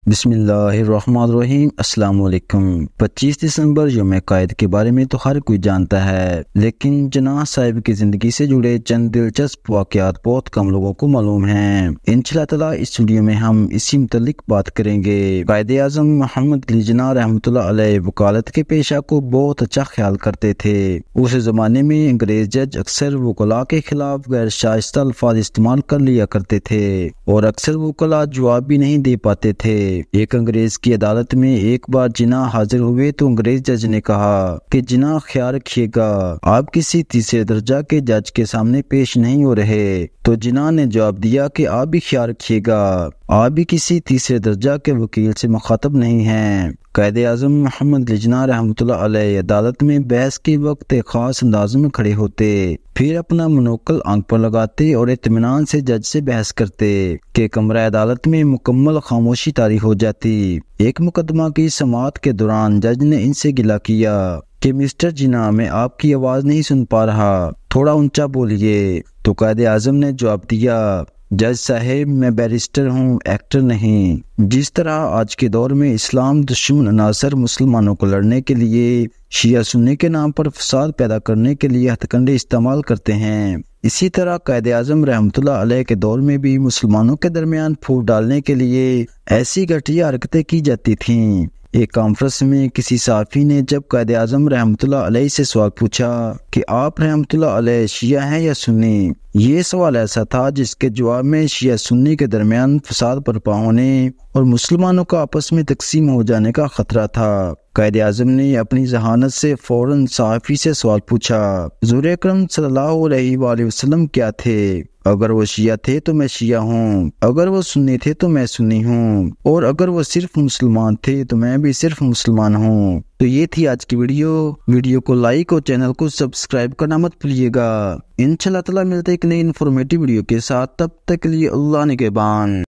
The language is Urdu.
بسم اللہ الرحمن الرحیم۔ السلام علیکم۔ 25 دسمبر یوم قائد کے بارے میں تو ہر کوئی جانتا ہے، لیکن جناح صاحب کی زندگی سے جڑے چند دلچسپ واقعات بہت کم لوگوں کو معلوم ہیں۔ انشاءاللہ تعالی اس ویڈیو میں ہم اسی متعلق بات کریں گے۔ قائد اعظم محمد علی جناح رحمۃ اللہ علیہ وکالت کے پیشہ کو بہت اچھا خیال کرتے تھے۔ اس زمانے میں انگریز جج اکثر وکلاء کے خلاف غیر شائستہ الفاظ استعمال کر لیا کرتے تھے اور اکثر وکلاء جواب بھی نہیں دے پاتے تھے۔ ایک انگریز کی عدالت میں ایک بار جناح حاضر ہوئے تو انگریز جج نے کہا کہ جناح خیال رکھیے گا، آپ کسی تیسرے درجہ کے جج کے سامنے پیش نہیں ہو رہے۔ تو جناح نے جواب دیا کہ آپ بھی خیال رکھیے گا، آپ بھی کسی تیسرے درجہ کے وکیل سے مخاطب نہیں ہیں۔ قائد اعظم محمد علی جناح رحمۃ اللہ علیہ عدالت میں بحث کے وقت ایک خاص انداز میں کھڑے ہوتے، پھر اپنا منوکل آنکھ پر لگاتے اور اطمینان سے جج سے بحث کرتے کہ کمرہ عدالت میں مکمل خاموشی طاری ہو جاتی۔ ایک مقدمہ کی سماعت کے دوران جج نے ان سے گلہ کیا کہ مسٹر جناح، میں آپ کی آواز نہیں سن پا رہا، تھوڑا اونچا بولیے۔ تو قائد اعظم نے جواب دیا، جج صاحب میں بیرسٹر ہوں، ایکٹر نہیں۔ جس طرح آج کے دور میں اسلام دشمن عناصر مسلمانوں کو لڑنے کے لیے شیعہ سنی کے نام پر فساد پیدا کرنے کے لیے ہتھ کنڈے استعمال کرتے ہیں، اسی طرح قائد اعظم رحمۃ اللہ علیہ کے دور میں بھی مسلمانوں کے درمیان پھوٹ ڈالنے کے لیے ایسی گھٹیا حرکتیں کی جاتی تھیں۔ ایک کانفرنس میں کسی صحافی نے جب قائد اعظم رحمۃ اللہ علیہ سے سوال پوچھا کہ آپ رحمۃ اللہ علیہ شیعہ ہیں یا سنی، یہ سوال ایسا تھا جس کے جواب میں شیعہ سنی کے درمیان فساد برپا ہونے اور مسلمانوں کا آپس میں تقسیم ہو جانے کا خطرہ تھا۔ قائد اعظم نے اپنی ذہانت سے فوراً صحافی سے سوال پوچھا، حضور اکرم صلی اللہ علیہ وآلہ وسلم کیا تھے؟ اگر وہ شیعہ تھے تو میں شیعہ ہوں، اگر وہ سنی تھے تو میں سنی ہوں، اور اگر وہ صرف مسلمان تھے تو میں بھی صرف مسلمان ہوں۔ تو یہ تھی آج کی ویڈیو کو لائک اور چینل کو سبسکرائب کرنا مت بھولیے گا۔ انشاءاللہ تعالی ملتے ایک نئی انفارمیٹیو ویڈیو کے ساتھ، تب تک کے لیے اللہ نگہبان۔